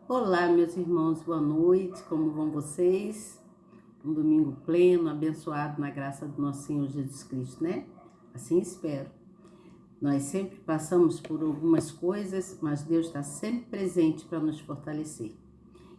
Olá, meus irmãos, boa noite, como vão vocês? Um domingo pleno, abençoado na graça do nosso Senhor Jesus Cristo, né? Assim espero. Nós sempre passamos por algumas coisas, mas Deus está sempre presente para nos fortalecer.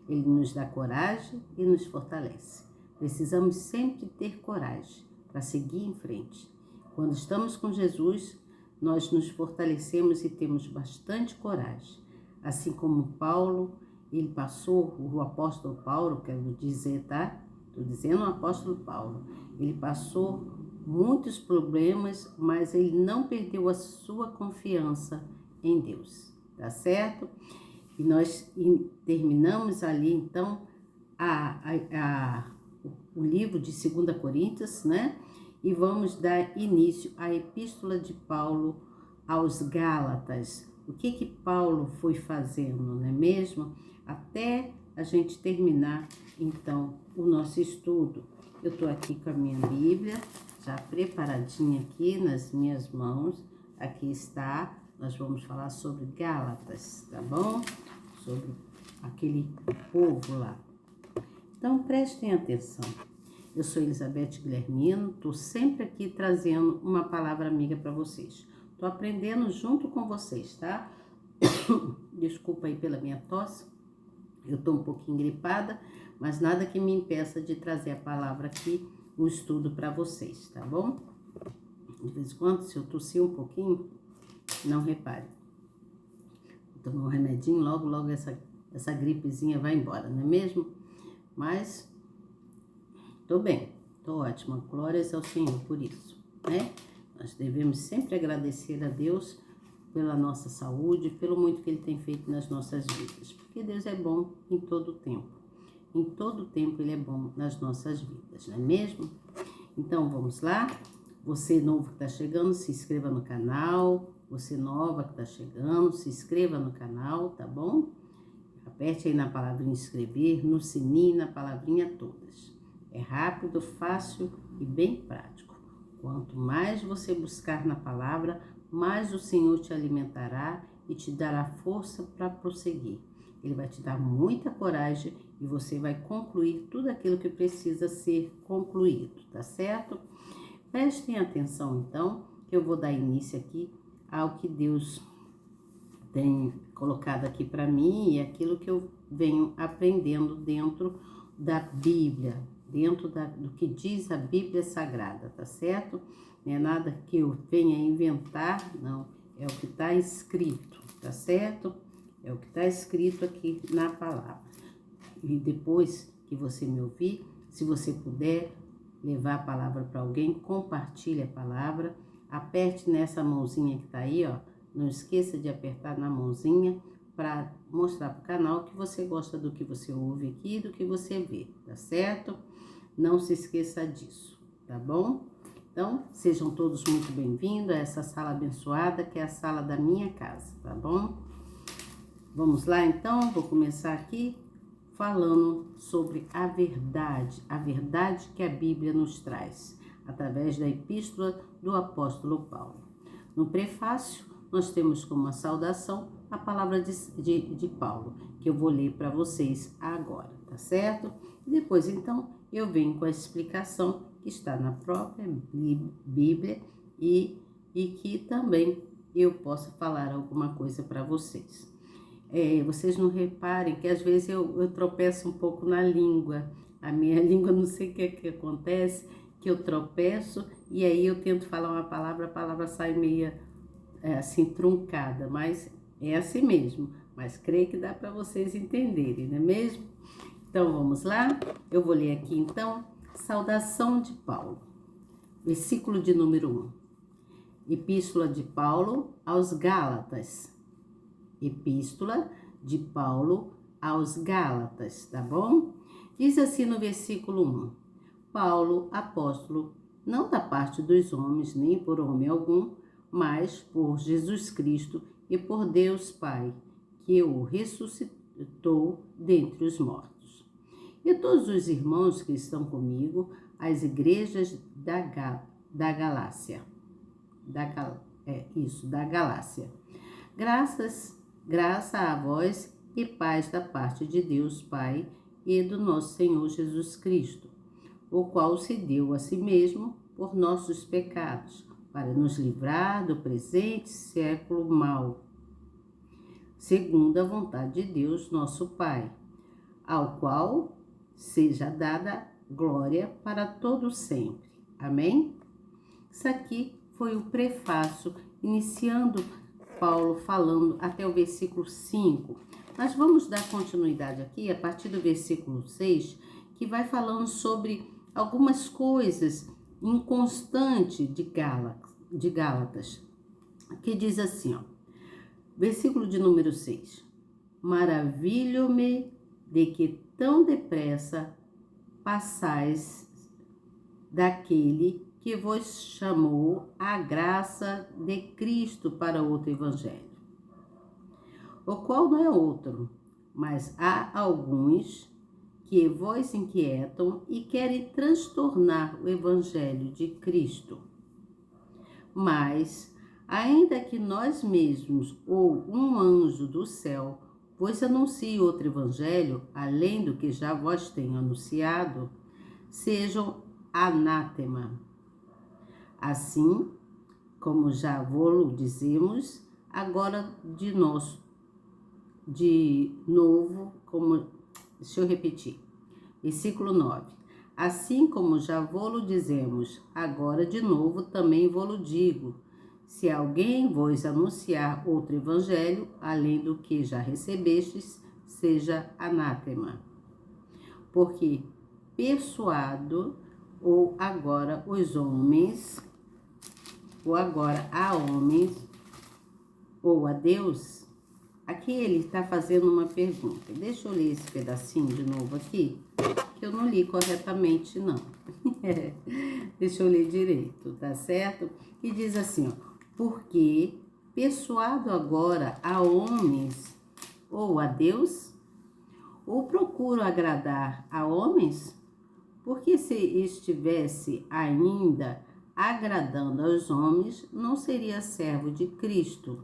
Ele nos dá coragem e nos fortalece. Precisamos sempre ter coragem para seguir em frente. Quando estamos com Jesus, nós nos fortalecemos e temos bastante coragem. Assim como Paulo, ele passou, o apóstolo Paulo, quero dizer, tá? Estou dizendo o apóstolo Paulo. Ele passou muitos problemas, mas ele não perdeu a sua confiança em Deus, tá certo? E nós terminamos ali, então, o livro de 2 Coríntios, né? E vamos dar início à epístola de Paulo aos Gálatas. O que Paulo foi fazendo, não é mesmo? Até a gente terminar, então, o nosso estudo. Eu estou aqui com a minha Bíblia, já preparadinha aqui nas minhas mãos. Aqui está, nós vamos falar sobre Gálatas, tá bom? Sobre aquele povo lá. Então, prestem atenção. Eu sou Elizabeth Guilhermino, estou sempre aqui trazendo uma palavra amiga para vocês. Estou aprendendo junto com vocês, tá? Desculpa aí pela minha tosse. Eu estou um pouquinho gripada, mas nada que me impeça de trazer a palavra aqui, um estudo para vocês, tá bom? De vez em quando, se eu tossir um pouquinho, não repare. Vou tomar um remedinho, logo essa gripezinha vai embora, não é mesmo? Mas tô bem, tô ótima, glórias ao Senhor por isso, né? Nós devemos sempre agradecer a Deus pela nossa saúde, pelo muito que Ele tem feito nas nossas vidas, porque Deus é bom em todo tempo. Em todo tempo Ele é bom nas nossas vidas, não é mesmo? Então vamos lá, você novo que está chegando, se inscreva no canal, você nova que está chegando, se inscreva no canal, tá bom? Aperte aí na palavrinha inscrever, no sininho, na palavrinha todas. É rápido, fácil e bem prático. Quanto mais você buscar na palavra, mais o Senhor te alimentará e te dará força para prosseguir. Ele vai te dar muita coragem e você vai concluir tudo aquilo que precisa ser concluído, tá certo? Prestem atenção então, que eu vou dar início aqui ao que Deus tem colocado aqui para mim e aquilo que eu venho aprendendo dentro da Bíblia, do que diz a Bíblia Sagrada, tá certo? Não é nada que eu venha inventar, não, é o que está escrito, tá certo? É o que está escrito aqui na palavra. E depois que você me ouvir, se você puder levar a palavra para alguém, compartilhe a palavra, aperte nessa mãozinha que tá aí, ó. Não esqueça de apertar na mãozinha para mostrar para o canal que você gosta do que você ouve aqui e do que você vê, tá certo? Não se esqueça disso, tá bom? Então, sejam todos muito bem-vindos a essa sala abençoada, que é a sala da minha casa, tá bom? Vamos lá, então, vou começar aqui falando sobre a verdade que a Bíblia nos traz, através da epístola do apóstolo Paulo. No prefácio, nós temos como uma saudação a palavra de Paulo, que eu vou ler para vocês agora, tá certo? E depois, então, eu venho com a explicação que está na própria Bíblia e que também eu possa falar alguma coisa para vocês. Vocês não reparem que às vezes eu tropeço um pouco na língua. A minha língua, não sei o que acontece, que eu tropeço e aí eu tento falar uma palavra, a palavra sai meia assim truncada, mas é assim mesmo. Mas creio que dá para vocês entenderem, não é mesmo? Então vamos lá? Eu vou ler aqui então, saudação de Paulo, versículo de número 1. Epístola de Paulo aos Gálatas. Epístola de Paulo aos Gálatas, tá bom? Diz assim no versículo 1. Paulo, apóstolo, não da parte dos homens, nem por homem algum, mas por Jesus Cristo e por Deus Pai, que o ressuscitou dentre os mortos. E todos os irmãos que estão comigo, as igrejas da Galácia. Da Galácia. Graça a vós e paz da parte de Deus Pai e do nosso Senhor Jesus Cristo, o qual se deu a si mesmo por nossos pecados, para nos livrar do presente século mau, segundo a vontade de Deus, nosso Pai, ao qual seja dada glória para todo sempre. Amém? Isso aqui foi o prefácio, iniciando Paulo falando até o versículo 5. Nós vamos dar continuidade aqui a partir do versículo 6, que vai falando sobre algumas coisas inconstantes de Gálatas, que diz assim, ó, versículo de número 6. Maravilho-me de que tão depressa passais daquele que vos chamou à graça de Cristo para outro evangelho, o qual não é outro, mas há alguns que vos inquietam e querem transtornar o evangelho de Cristo. Mas, ainda que nós mesmos ou um anjo do céu vos anuncie outro evangelho, além do que já vos tenho anunciado, sejam anátema. Assim, como já vos dizemos, agora de novo, deixa eu repetir, versículo 9. Assim como já vos dizemos, agora de novo também vos digo, se alguém vos anunciar outro evangelho, além do que já recebestes, seja anátema. Porque persuado, ou agora há homens, ou a Deus. Aqui ele está fazendo uma pergunta. Deixa eu ler esse pedacinho de novo aqui, que eu não li corretamente, não. Deixa eu ler direito, tá certo? E diz assim, ó, porque persuado agora a homens ou a Deus, ou procuro agradar a homens? Porque se estivesse ainda agradando aos homens, não seria servo de Cristo.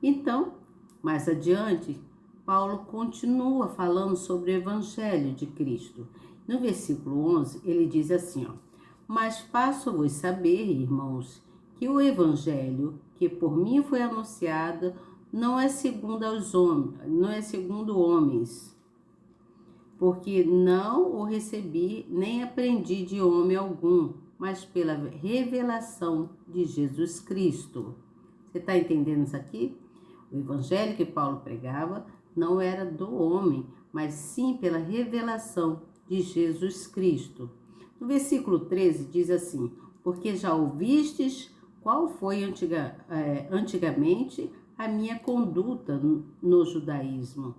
Então, mais adiante, Paulo continua falando sobre o evangelho de Cristo. No versículo 11, ele diz assim, ó, mas faço-vos saber, irmãos, que o evangelho que por mim foi anunciado não é segundo homens, porque não o recebi nem aprendi de homem algum, mas pela revelação de Jesus Cristo. Você está entendendo isso aqui? O evangelho que Paulo pregava não era do homem, mas sim pela revelação de Jesus Cristo. No versículo 13 diz assim, porque já ouvistes qual foi antigamente a minha conduta no judaísmo,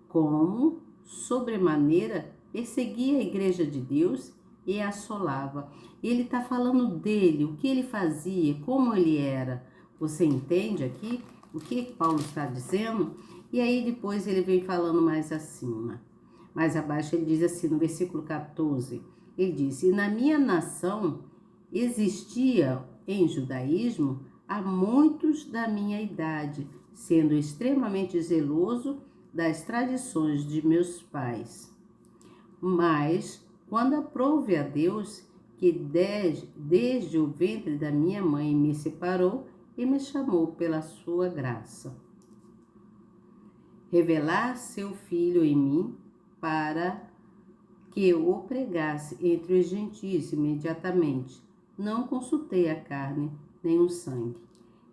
como sobremaneira perseguia a igreja de Deus e a assolava. Ele está falando dele, o que ele fazia, como ele era. Você entende aqui o que Paulo está dizendo? E aí depois ele vem falando mais acima. Mais abaixo ele diz assim, no versículo 14, ele diz, e na minha nação existia em judaísmo há muitos da minha idade, sendo extremamente zeloso das tradições de meus pais. Mas, quando aprouve a Deus, que desde o ventre da minha mãe me separou e me chamou pela sua graça, revelar seu Filho em mim, para que eu o pregasse entre os gentios imediatamente. Não consultei a carne, nem o sangue.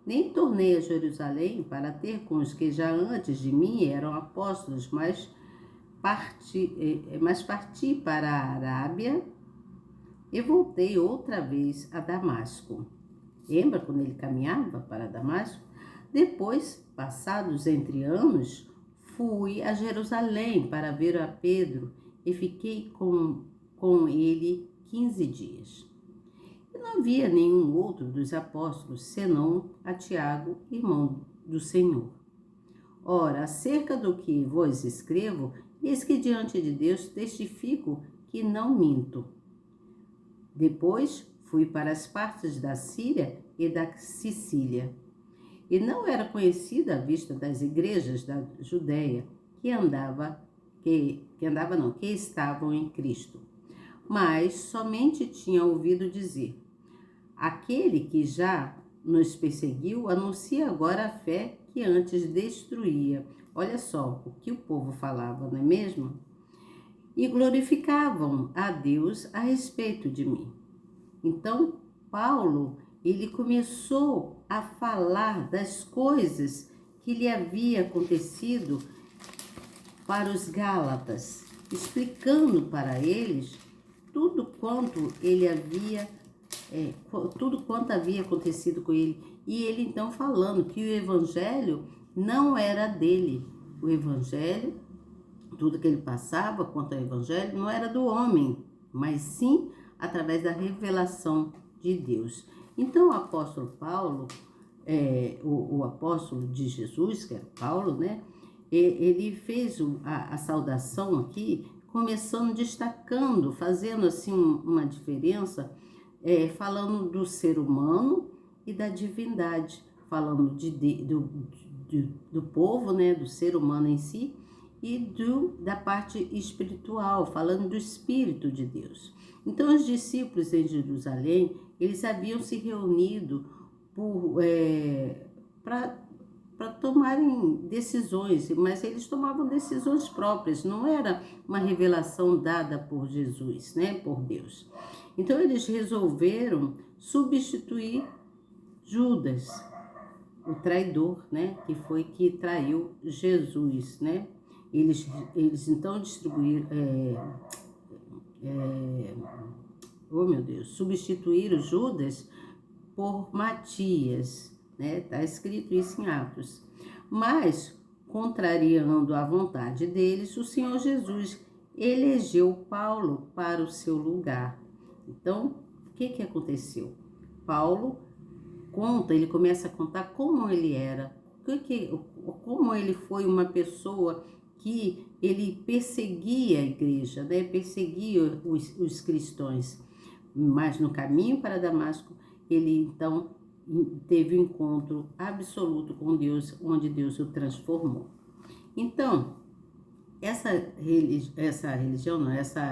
Nem tornei a Jerusalém para ter com os que já antes de mim eram apóstolos, mas parti para a Arábia e voltei outra vez a Damasco. Lembra quando ele caminhava para Damasco? Depois, passados entre anos, fui a Jerusalém para ver a Pedro e fiquei com ele 15 dias. E não havia nenhum outro dos apóstolos, senão a Tiago, irmão do Senhor. Ora, acerca do que vos escrevo, eis que diante de Deus testifico que não minto. Depois fui para as partes da Síria e da Sicília, e não era conhecida à vista das igrejas da Judéia que estavam em Cristo, mas somente tinha ouvido dizer: aquele que já nos perseguiu anuncia agora a fé que antes destruía. Olha só o que o povo falava, não é mesmo? E glorificavam a Deus a respeito de mim. Então, Paulo, ele começou a falar das coisas que lhe havia acontecido para os Gálatas, explicando para eles tudo quanto ele havia, tudo quanto havia acontecido com ele. E ele então falando que o evangelho não era dele. O evangelho, tudo que ele passava quanto ao evangelho, não era do homem, mas sim através da revelação de Deus. Então o apóstolo Paulo, o apóstolo de Jesus, que era Paulo, né? Ele fez a saudação aqui, começando, destacando, fazendo assim uma diferença, falando do ser humano e da divindade, falando do povo, né, do ser humano em si, e da parte espiritual, falando do Espírito de Deus. Então, os discípulos em Jerusalém, eles haviam se reunido para tomarem decisões, mas eles tomavam decisões próprias, não era uma revelação dada por Jesus, né, por Deus. Então, eles resolveram substituir Judas, o traidor, né, que foi que traiu Jesus, né? Eles então distribuíram, oh meu Deus, substituíram Judas por Matias, né? Tá escrito isso em Atos. Mas, contrariando a vontade deles, o Senhor Jesus elegeu Paulo para o seu lugar. Então, o que aconteceu? Paulo ele começa a contar como ele era, como ele foi uma pessoa que ele perseguia a igreja, né? Perseguia os cristãos. Mas no caminho para Damasco, ele então teve um encontro absoluto com Deus, onde Deus o transformou. Então, essa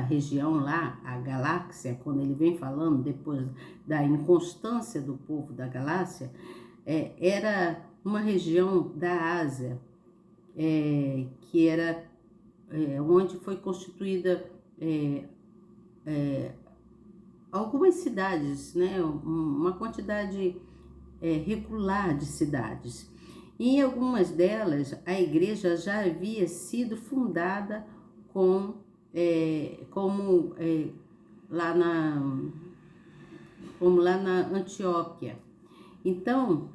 região lá, a Galáxia, quando ele vem falando depois da inconstância do povo da Galácia, era uma região da Ásia, que era onde foi constituída algumas cidades, né, uma quantidade regular de cidades. E em algumas delas, a igreja já havia sido fundada como lá na Antioquia. Então,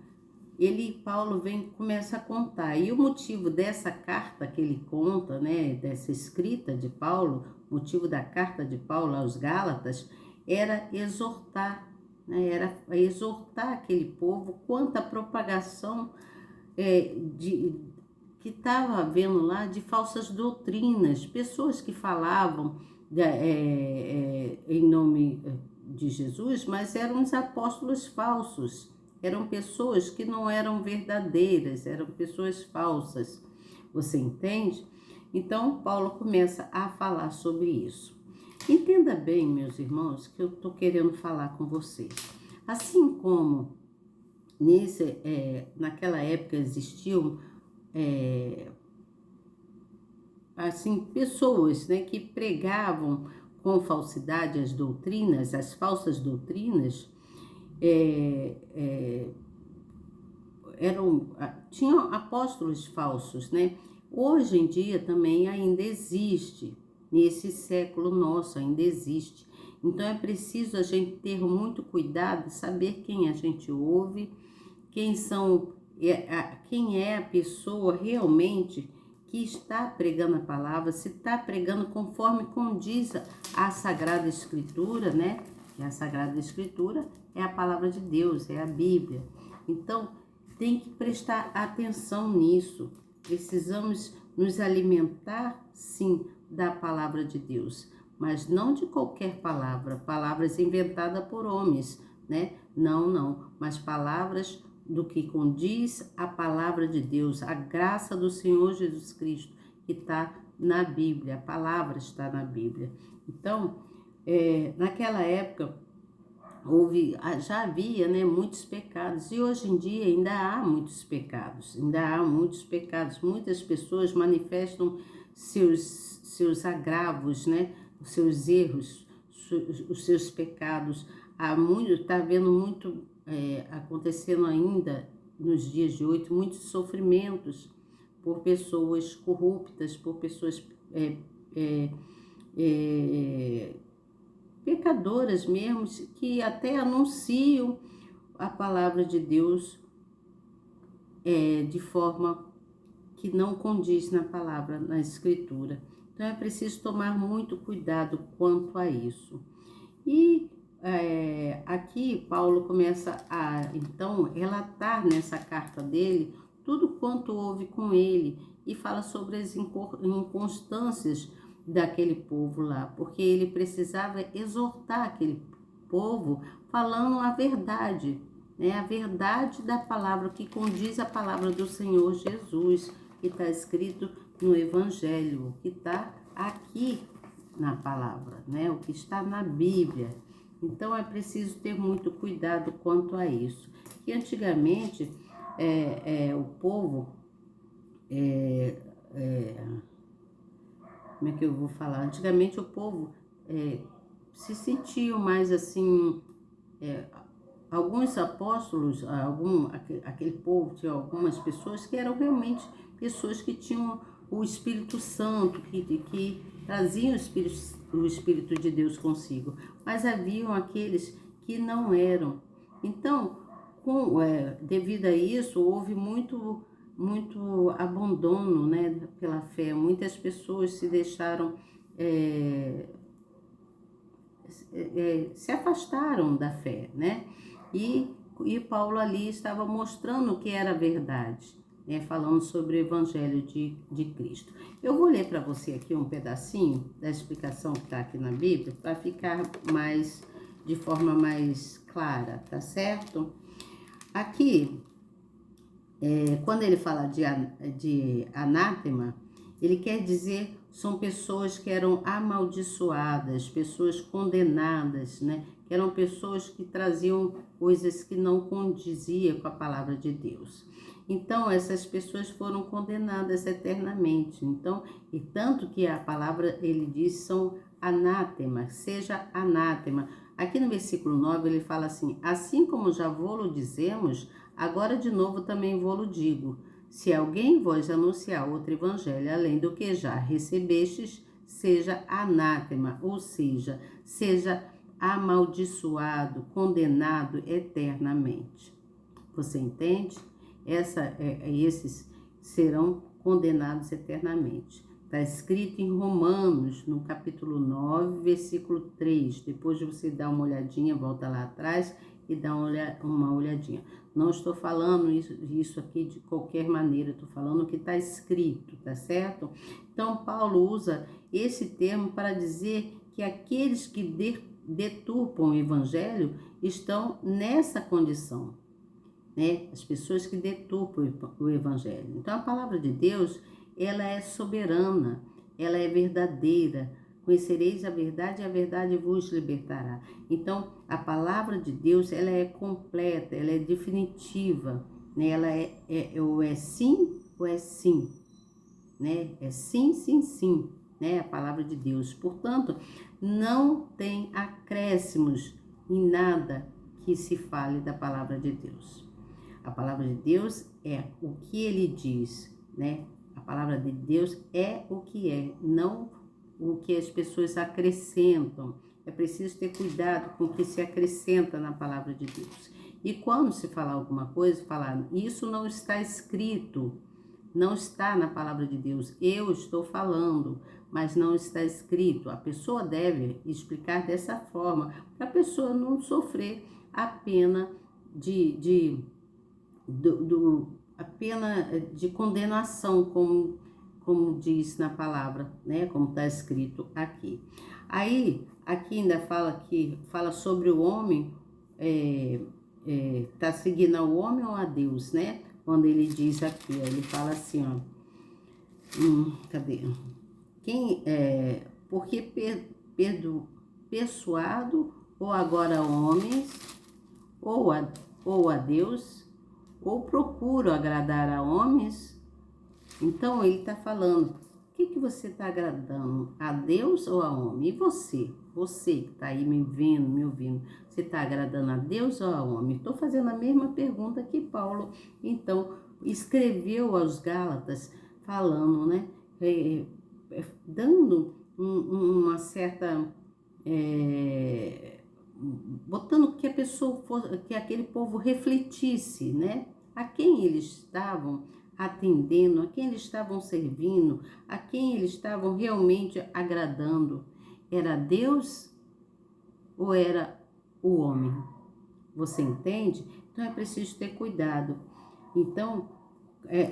Paulo começa a contar. E o motivo dessa carta que ele conta, né, dessa escrita de Paulo, o motivo da carta de Paulo aos Gálatas, era exortar, né, aquele povo quanto à propagação que estava havendo lá de falsas doutrinas, pessoas que falavam em nome de Jesus, mas eram os apóstolos falsos, eram pessoas que não eram verdadeiras, eram pessoas falsas, você entende? Então, Paulo começa a falar sobre isso. Entenda bem, meus irmãos, que eu estou querendo falar com vocês. Assim como naquela época existiam pessoas, né, que pregavam com falsidade as falsas doutrinas, tinham apóstolos falsos, né? Hoje em dia também ainda existe, nesse século nosso ainda existe. Então é preciso a gente ter muito cuidado, saber quem a gente ouve, quem é a pessoa realmente que está pregando a palavra, se está pregando conforme condiz a Sagrada Escritura, né? E a Sagrada Escritura é a palavra de Deus, é a Bíblia. Então, tem que prestar atenção nisso. Precisamos nos alimentar, sim, da palavra de Deus, mas não de qualquer palavras inventadas por homens, né? Não, mas palavras do que condiz a palavra de Deus, a graça do Senhor Jesus Cristo, que está na Bíblia, a palavra está na Bíblia. Então, naquela época, já havia, né, muitos pecados, e hoje em dia ainda há muitos pecados, muitas pessoas manifestam seus agravos, né, os seus erros, os seus pecados. Está havendo muito acontecendo ainda nos dias de hoje, muitos sofrimentos por pessoas corruptas, por pessoas pecadoras mesmo, que até anunciam a palavra de Deus de forma que não condiz na palavra, na escritura. Então é preciso tomar muito cuidado quanto a isso. E aqui Paulo começa a, então, relatar nessa carta dele tudo quanto houve com ele e fala sobre as inconstâncias daquele povo lá, porque ele precisava exortar aquele povo falando a verdade, né? A verdade da palavra, que condiz a palavra do Senhor Jesus, que está escrito no Evangelho, que está aqui na palavra, né? O que está na Bíblia. Então é preciso ter muito cuidado quanto a isso. Que antigamente o povo como é que eu vou falar? Antigamente o povo se sentiu mais assim, alguns apóstolos, aquele povo tinha algumas pessoas que eram realmente pessoas que tinham o Espírito Santo, que traziam o Espírito de Deus consigo, mas haviam aqueles que não eram. Então, devido a isso, houve muito abandono, né, pela fé. Muitas pessoas se deixaram, se afastaram da fé, né? E Paulo ali estava mostrando o que era a verdade, né, falando sobre o Evangelho de Cristo. Eu vou ler para você aqui um pedacinho da explicação que está aqui na Bíblia, para ficar de forma mais clara, tá certo? Aqui, quando ele fala de anátema, ele quer dizer, são pessoas que eram amaldiçoadas, pessoas condenadas, né? Que eram pessoas que traziam coisas que não condiziam com a palavra de Deus. Então, essas pessoas foram condenadas eternamente. Então, e tanto que a palavra, ele diz, são anátema, seja anátema. Aqui no versículo 9, ele fala assim: assim como já vô-lo dizemos, agora de novo também vô-lo digo, se alguém vos anunciar outro evangelho, além do que já recebestes, seja anátema, ou seja amaldiçoado, condenado eternamente. Você entende? Esses serão condenados eternamente. Está escrito em Romanos, no capítulo 9, versículo 3. Depois de você dar uma olhadinha, volta lá atrás e dá uma olhadinha. Não estou falando isso aqui de qualquer maneira, estou falando o que está escrito, tá certo? Então, Paulo usa esse termo para dizer que aqueles que deturpam o evangelho estão nessa condição, né? As pessoas que deturpam o evangelho. Então, a palavra de Deus, ela é soberana, ela é verdadeira. Conhecereis a verdade e a verdade vos libertará. Então, a palavra de Deus, ela é completa, ela é definitiva, né? Ela ou é sim ou é sim, né? É sim, sim, sim, né? A palavra de Deus. Portanto, não tem acréscimos em nada que se fale da palavra de Deus. A palavra de Deus é o que ele diz, né? A palavra de Deus é o que é, não o que as pessoas acrescentam. É preciso ter cuidado com o que se acrescenta na palavra de Deus. E quando se falar alguma coisa, falar, isso não está escrito, não está na palavra de Deus. Eu estou falando, mas não está escrito. A pessoa deve explicar dessa forma, para a pessoa não sofrer a pena a pena de condenação, como diz na palavra, né? Como está escrito aqui. Aí, aqui ainda fala sobre o homem, tá seguindo ao homem ou a Deus, né? Quando ele diz aqui, ele fala assim, ó, cadê? Porque persuado ou agora homens, ou a Deus, ou procuro agradar a homens. Então ele está falando, o que você está agradando? A Deus ou a homem? E você? Você que está aí me vendo, me ouvindo, você está agradando a Deus ou a homem? Estou fazendo a mesma pergunta que Paulo, então, escreveu aos Gálatas, falando, né? Dando uma certa... botando que a pessoa que aquele povo refletisse, né? A quem eles estavam atendendo, a quem eles estavam servindo, a quem eles estavam realmente agradando. Era Deus ou era o homem? Você entende? Então é preciso ter cuidado. Então,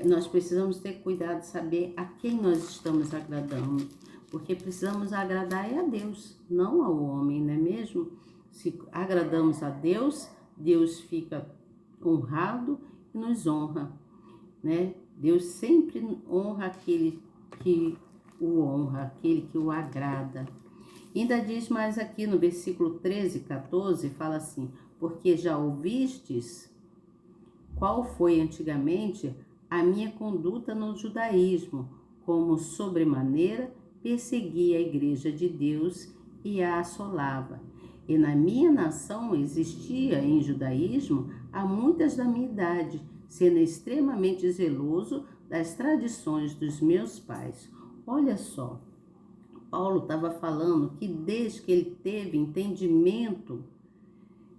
nós precisamos ter cuidado de saber a quem nós estamos agradando, porque precisamos agradar a Deus, não ao homem, não é mesmo? Se agradamos a Deus, Deus fica honrado e nos honra, né? Deus sempre honra aquele que o honra, aquele que o agrada. Ainda diz mais aqui no versículo 13, 14, fala assim, porque já ouvistes qual foi antigamente a minha conduta no judaísmo, como sobremaneira perseguia a igreja de Deus e a assolava. E na minha nação existia em judaísmo há muitas da minha idade, sendo extremamente zeloso das tradições dos meus pais. Olha só, Paulo estava falando que desde que ele teve entendimento,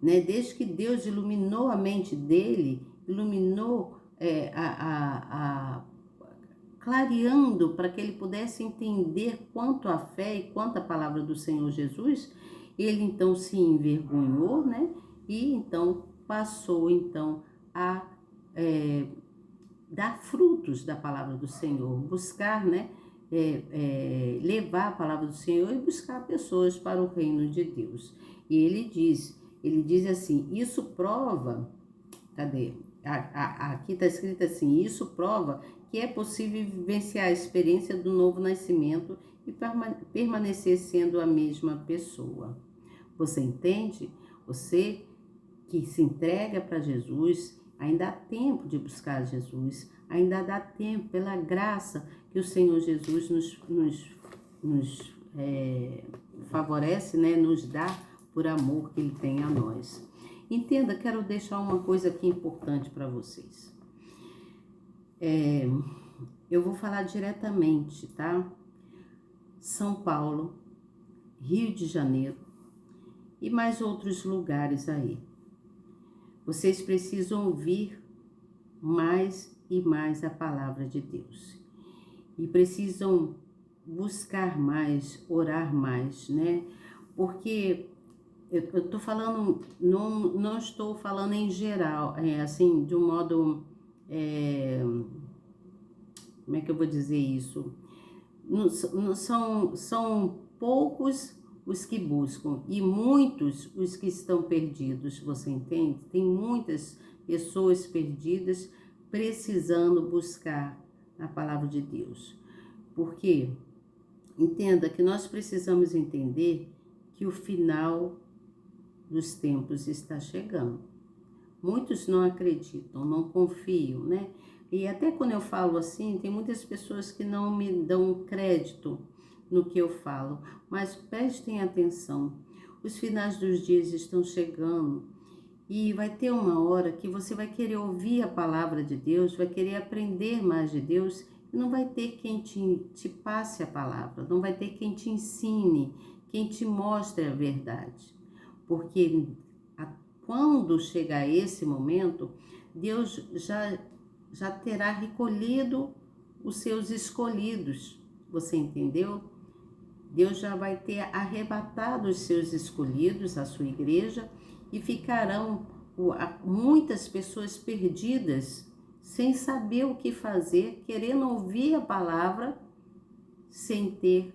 né, desde que Deus iluminou a mente dele, iluminou, clareando para que ele pudesse entender quanto a fé e quanto a palavra do Senhor Jesus, ele então se envergonhou, né? E então passou então a dar frutos da palavra do Senhor, buscar, né? Levar a palavra do Senhor e buscar pessoas para o reino de Deus. E ele diz assim, isso prova, cadê? Aqui está escrito assim, isso prova que é possível vivenciar a experiência do novo nascimento e permanecer sendo a mesma pessoa. Você entende? Você que se entrega para Jesus, ainda há tempo de buscar Jesus, ainda dá tempo pela graça que o Senhor Jesus nos favorece, né? Nos dá por amor que Ele tem a nós. Entenda, quero deixar uma coisa aqui importante para vocês. Eu vou falar diretamente, tá? São Paulo, Rio de Janeiro e mais outros lugares aí. Vocês precisam ouvir mais e mais a palavra de Deus. E precisam buscar mais, orar mais, né? Porque eu tô falando, não estou falando em geral, assim, de um modo, como é que eu vou dizer isso? São poucos os que buscam e muitos os que estão perdidos, você entende? Tem muitas pessoas perdidas precisando buscar a palavra de Deus. Porque entenda que nós precisamos entender que o final dos tempos está chegando. Muitos não acreditam, não confiam, né? E até quando eu falo assim, tem muitas pessoas que não me dão crédito no que eu falo, mas prestem atenção. Os finais dos dias estão chegando e vai ter uma hora que você vai querer ouvir a palavra de Deus, vai querer aprender mais de Deus, e não vai ter quem te passe a palavra, não vai ter quem te ensine, quem te mostre a verdade. Porque quando chegar esse momento, Deus já terá recolhido os seus escolhidos, você entendeu? Deus já vai ter arrebatado os seus escolhidos, a sua igreja, e ficarão muitas pessoas perdidas, sem saber o que fazer, querendo ouvir a palavra, sem ter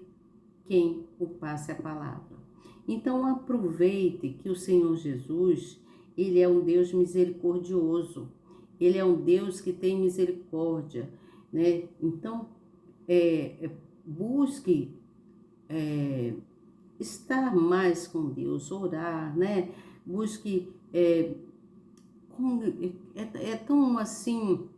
quem o passe a palavra. Então aproveite que o Senhor Jesus, Ele é um Deus misericordioso. Ele é um Deus que tem misericórdia, né? Então, busque estar mais com Deus, orar, né? Busque, é tão assim,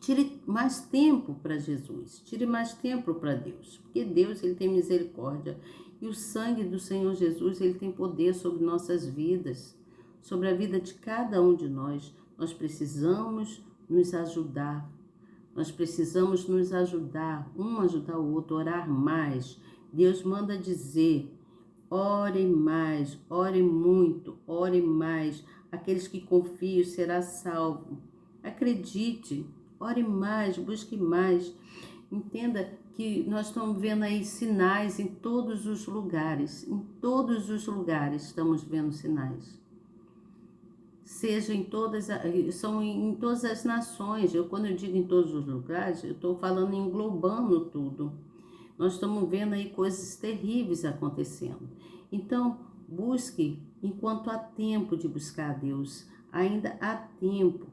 tire mais tempo para Jesus, tire mais tempo para Deus, porque Deus, ele tem misericórdia, e o sangue do Senhor Jesus, ele tem poder sobre nossas vidas, sobre a vida de cada um de nós. Nós precisamos nos ajudar, nós precisamos nos ajudar, um ajudar o outro, orar mais. Deus manda dizer: ore mais, ore muito, ore mais. Aqueles que confiam será salvo. Acredite, ore mais, busque mais. Entenda que nós estamos vendo aí sinais em todos os lugares. Em todos os lugares estamos vendo sinais. Seja em todas, são em todas as nações. Quando eu digo em todos os lugares, eu estou falando englobando tudo. Nós estamos vendo aí coisas terríveis acontecendo. Então, busque enquanto há tempo de buscar a Deus. Ainda há tempo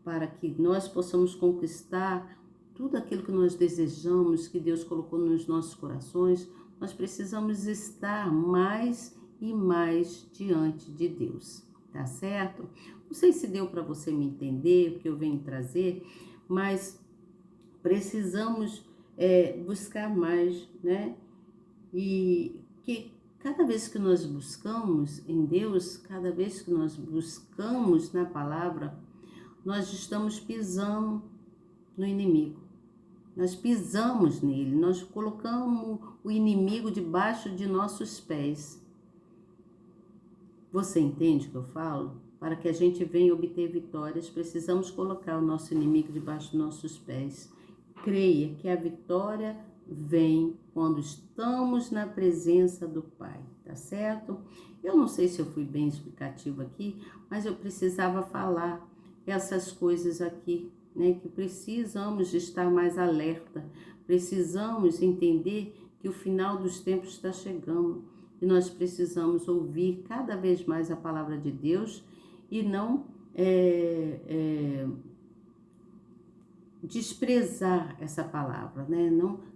para que nós possamos conquistar tudo aquilo que nós desejamos, que Deus colocou nos nossos corações. Nós precisamos estar mais e mais diante de Deus, tá certo? Não sei se deu para você me entender o que eu venho trazer, mas precisamos buscar mais, né? E que cada vez que nós buscamos em Deus, cada vez que nós buscamos na palavra, nós estamos pisando no inimigo. Nós pisamos nele, nós colocamos o inimigo debaixo de nossos pés. Você entende o que eu falo? Para que a gente venha obter vitórias, precisamos colocar o nosso inimigo debaixo dos nossos pés. Creia que a vitória vem quando estamos na presença do Pai, tá certo? Eu não sei se eu fui bem explicativa aqui, mas eu precisava falar essas coisas aqui, né? Que precisamos estar mais alerta, precisamos entender que o final dos tempos está chegando e nós precisamos ouvir cada vez mais a palavra de Deus e não desprezar essa palavra, né?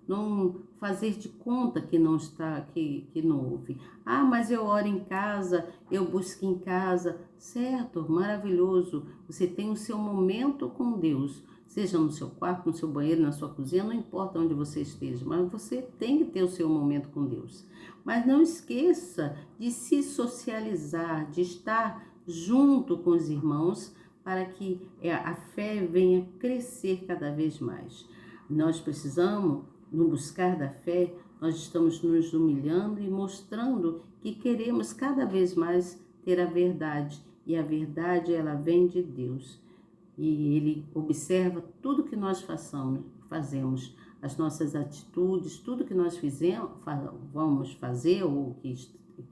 Não fazer de conta que não está, que não ouve. Ah, mas eu oro em casa, eu busco em casa. Certo, maravilhoso. Você tem o seu momento com Deus, seja no seu quarto, no seu banheiro, na sua cozinha, não importa onde você esteja, mas você tem que ter o seu momento com Deus. Mas não esqueça de se socializar, de estar junto com os irmãos, para que a fé venha crescer cada vez mais. Nós precisamos, no buscar da fé, nós estamos nos humilhando e mostrando que queremos cada vez mais ter a verdade. E a verdade, ela vem de Deus. E Ele observa tudo que nós fazemos, as nossas atitudes, tudo que nós vamos fazer ou que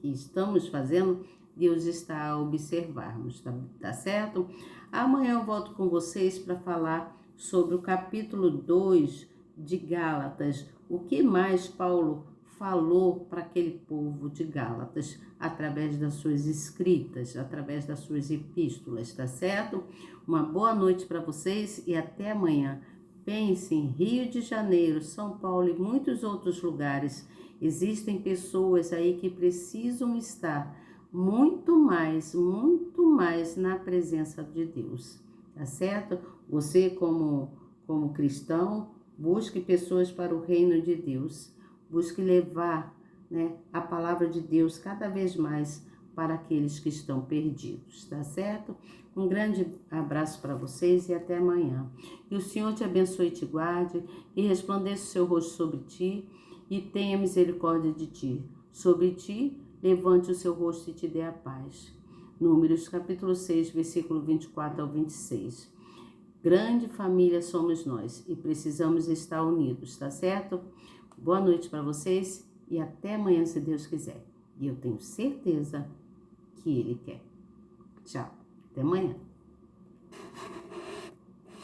estamos fazendo, Deus está a observarmos, tá certo? Amanhã eu volto com vocês para falar sobre o capítulo 2 de Gálatas. O que mais Paulo falou para aquele povo de Gálatas através das suas escritas, através das suas epístolas, tá certo? Uma boa noite para vocês e até amanhã. Pense em Rio de Janeiro, São Paulo e muitos outros lugares. Existem pessoas aí que precisam estar muito mais na presença de Deus, tá certo? Você como cristão, busque pessoas para o reino de Deus, busque levar, né, a palavra de Deus cada vez mais para aqueles que estão perdidos, tá certo? Um grande abraço para vocês e até amanhã. E o Senhor te abençoe e te guarde, e resplandeça o seu rosto sobre ti, e tenha misericórdia de ti. Sobre ti, levante o seu rosto e te dê a paz. Números capítulo 6, versículo 24 ao 26. Grande família somos nós e precisamos estar unidos, tá certo? Boa noite para vocês e até amanhã, se Deus quiser. E eu tenho certeza que Ele quer. Tchau, até amanhã.